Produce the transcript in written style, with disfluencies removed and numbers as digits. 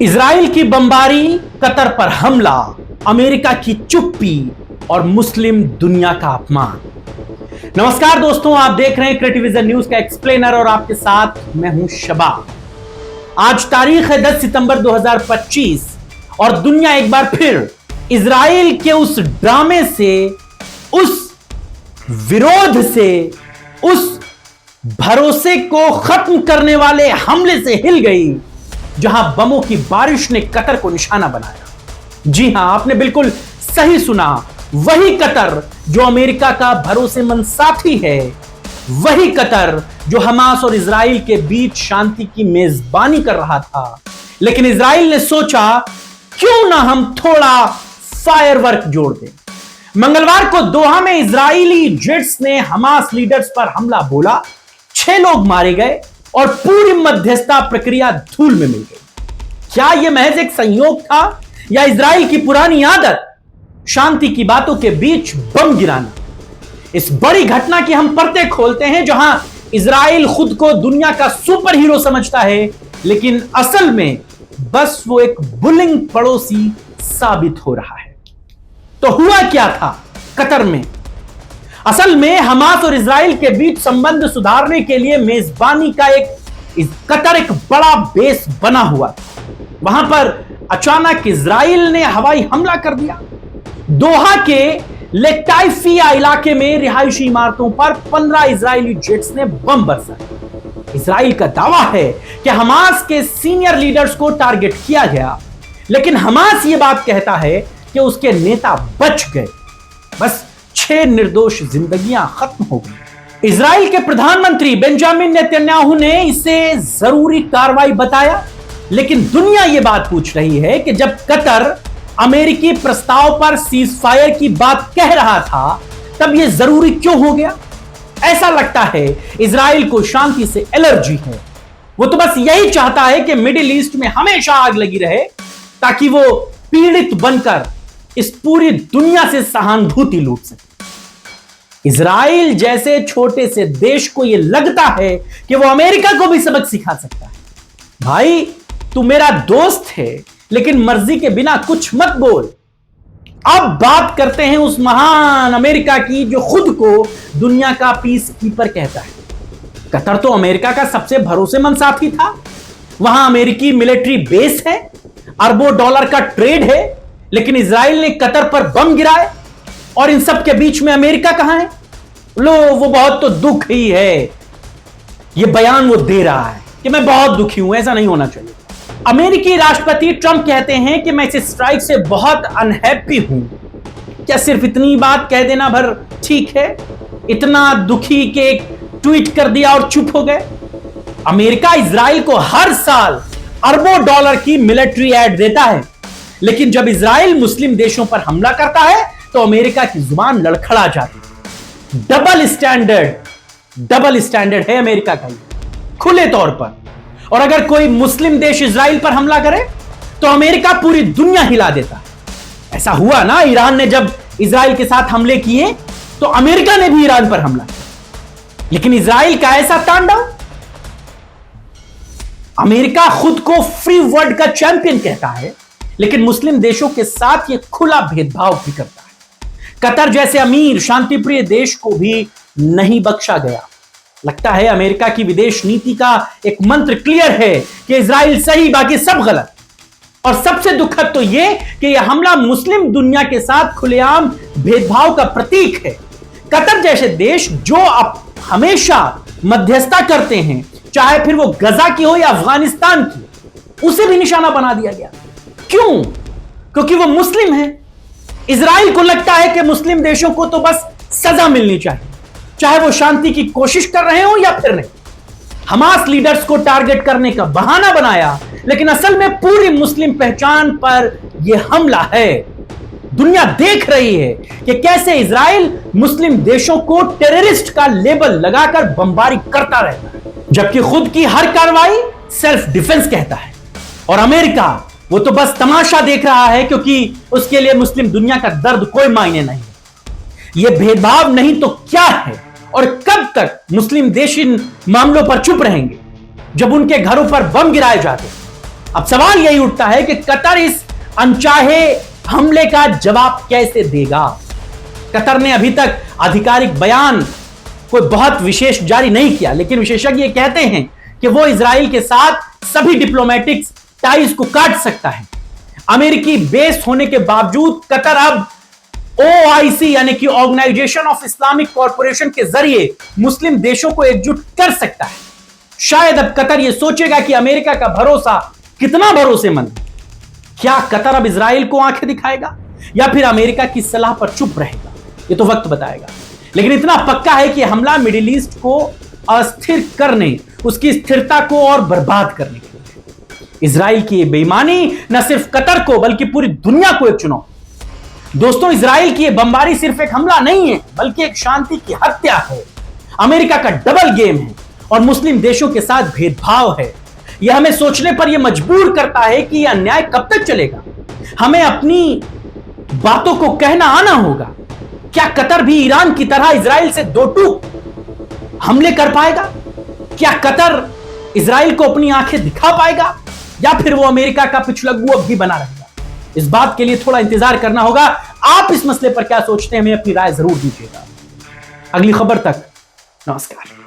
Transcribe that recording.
Israel की बमबारी, Qatar पर हमला, अमेरिका की चुप्पी और मुस्लिम दुनिया का अपमान। नमस्कार दोस्तों, आप देख रहे हैं क्रिएटिविजन न्यूज का एक्सप्लेनर और आपके साथ मैं हूं शबा। आज तारीख है 10 सितंबर 2025 और दुनिया एक बार फिर इजराइल के उस ड्रामे से, उस विरोध से, उस भरोसे को खत्म करने वाले हमले से हिल गई जहां बमों की बारिश ने कतर को निशाना बनाया। जी हां, आपने बिल्कुल सही सुना, वही कतर जो अमेरिका का भरोसेमंद साथी है, वही कतर जो हमास और इजराइल के बीच शांति की मेजबानी कर रहा था। लेकिन इजराइल ने सोचा क्यों ना हम थोड़ा फायरवर्क जोड़ दें। मंगलवार को दोहा में इजरायली जेट्स ने हमास लीडर्स पर हमला बोला, 6 लोग मारे गए और पूरी मध्यस्थता प्रक्रिया धूल में मिल गई। क्या यह महज एक संयोग था या इजराइल की पुरानी आदत शांति की बातों के बीच बम गिराना? इस बड़ी घटना की हम पर्दे खोलते हैं, जहां इजराइल खुद को दुनिया का सुपर हीरो समझता है, लेकिन असल में बस वो एक बुलिंग पड़ोसी साबित हो रहा है। तो हुआ क्या था कतर में? असल में हमास और इजराइल के बीच संबंध सुधारने के लिए मेजबानी का कतर एक बड़ा बेस बना हुआ था। वहां पर अचानक इजराइल ने हवाई हमला कर दिया। दोहा के लेक्टाइफिया इलाके में रिहायशी इमारतों पर 15 इजरायली जेट्स ने बम बरसाए। इजराइल का दावा है कि हमास के सीनियर लीडर्स को टारगेट किया गया, लेकिन हमास यह बात कहता है कि उसके नेता बच गए। बस 6 निर्दोष जिंदगियां खत्म हो गई। इजराइल के प्रधानमंत्री बेंजामिन नेतन्याहू ने इसे जरूरी कार्रवाई बताया, लेकिन दुनिया यह बात पूछ रही है कि जब कतर अमेरिकी प्रस्ताव पर सीज फायर की बात कह रहा था, तब यह जरूरी क्यों हो गया? ऐसा लगता है इजराइल को शांति से एलर्जी है। वो तो बस यही चाहता है कि मिडिल ईस्ट में हमेशा आग लगी रहे, ताकि वो पीड़ित बनकर इस पूरी दुनिया से सहानुभूति लूट सके। इजराइल जैसे छोटे से देश को यह लगता है कि वो अमेरिका को भी सबक सिखा सकता है। भाई, तू मेरा दोस्त है, लेकिन मर्जी के बिना कुछ मत बोल। अब बात करते हैं उस महान अमेरिका की जो खुद को दुनिया का पीस कीपर कहता है। कतर तो अमेरिका का सबसे भरोसेमंद साथी था। वहां अमेरिकी मिलिट्री बेस है, अरबों डॉलर का ट्रेड है, लेकिन इजराइल ने कतर पर बम गिराए और इन सब के बीच में अमेरिका कहां है? लो, वो बहुत तो दुख ही है। ये बयान वो दे रहा है कि मैं बहुत दुखी हूं। ऐसा नहीं होना चाहिए। अमेरिकी राष्ट्रपति ट्रंप कहते हैं कि मैं इस स्ट्राइक से बहुत अनहैप्पी हूं। क्या सिर्फ इतनी बात कह देना भर ठीक है? इतना दुखी के एक ट्वीट कर दिया और चुप हो गए? अमेरिका इजराइल को हर साल अरबों डॉलर की मिलिट्री एड देता है, लेकिन जब इजराइल मुस्लिम देशों पर हमला करता है तो अमेरिका की जुबान लड़खड़ा जाती है। डबल स्टैंडर्ड है अमेरिका का, खुले तौर पर। और अगर कोई मुस्लिम देश इजराइल पर हमला करे तो अमेरिका पूरी दुनिया हिला देता है। ऐसा हुआ ना, ईरान ने जब इजराइल के साथ हमले किए तो अमेरिका ने भी ईरान पर हमला किया। लेकिन इजराइल का ऐसा तांडव, अमेरिका खुद को फ्री वर्ल्ड का चैंपियन कहता है, लेकिन मुस्लिम देशों के साथ यह खुला भेदभाव भी करता है। कतर जैसे अमीर शांतिप्रिय देश को भी नहीं बख्शा गया। लगता है अमेरिका की विदेश नीति का एक मंत्र क्लियर है कि इजराइल सही, बाकी सब गलत। और सबसे दुखद तो यह कि यह हमला मुस्लिम दुनिया के साथ खुलेआम भेदभाव का प्रतीक है। कतर जैसे देश जो अब हमेशा मध्यस्थता करते हैं, चाहे फिर वो गजा की हो या अफगानिस्तान की, उसे भी निशाना बना दिया गया। क्यों? क्योंकि वो मुस्लिम है। इजराइल को लगता है कि मुस्लिम देशों को तो बस सजा मिलनी चाहिए, चाहे वो शांति की कोशिश कर रहे हो या फिर नहीं। हमास लीडर्स को टारगेट करने का बहाना बनाया, लेकिन असल में पूरी मुस्लिम पहचान पर यह हमला है। दुनिया देख रही है कि कैसे इजराइल मुस्लिम देशों को टेररिस्ट का लेबल लगाकर बमबारी करता रहता है, जबकि खुद की हर कार्रवाई सेल्फ डिफेंस कहता है। और अमेरिका, वो तो बस तमाशा देख रहा है, क्योंकि उसके लिए मुस्लिम दुनिया का दर्द कोई मायने नहीं। यह भेदभाव नहीं तो क्या है? और कब तक मुस्लिम देश इन मामलों पर चुप रहेंगे? जब उनके घरों पर बम गिराए जाते, अब सवाल यही उठता है कि कतर इस अनचाहे हमले का जवाब कैसे देगा। कतर ने अभी तक आधिकारिक बयान कोई बहुत विशेष जारी नहीं किया, लेकिन विशेषज्ञ कहते हैं कि वो इजराइल के साथ सभी डिप्लोमेटिक टाइज को काट सकता है। अमेरिकी बेस होने के बावजूद कतर अब OIC यानी कि ऑर्गेनाइजेशन ऑफ इस्लामिक कॉरपोरेशन के जरिए मुस्लिम देशों को एकजुट कर सकता है। शायद अब कतर यह सोचेगा कि अमेरिका का भरोसा कितना भरोसेमंद है। क्या कतर अब इजराइल को आंखें दिखाएगा या फिर अमेरिका की सलाह पर चुप रहेगा, यह तो वक्त बताएगा। लेकिन इतना पक्का है कि हमला मिडिल ईस्ट को अस्थिर करने, उसकी स्थिरता को और बर्बाद करने के लिए। इजराइल की बेईमानी न सिर्फ कतर को बल्कि पूरी दुनिया को एक चुनौती। दोस्तों, इजराइल की यह बमबारी सिर्फ एक हमला नहीं है बल्कि एक शांति की हत्या है। अमेरिका का डबल गेम है और मुस्लिम देशों के साथ भेदभाव है। यह हमें सोचने पर यह मजबूर करता है कि यह अन्याय कब तक चलेगा। हमें अपनी बातों को कहना आना होगा। क्या कतर भी ईरान की तरह इजराइल से दो टूक हमले कर पाएगा? क्या कतर इजराइल को अपनी आंखें दिखा पाएगा या फिर वो अमेरिका का पिछलग्गू अब भी बना रहेगा? इस बात के लिए थोड़ा इंतजार करना होगा। आप इस मसले पर क्या सोचते हैं, हमें अपनी राय जरूर दीजिएगा। अगली खबर तक नमस्कार।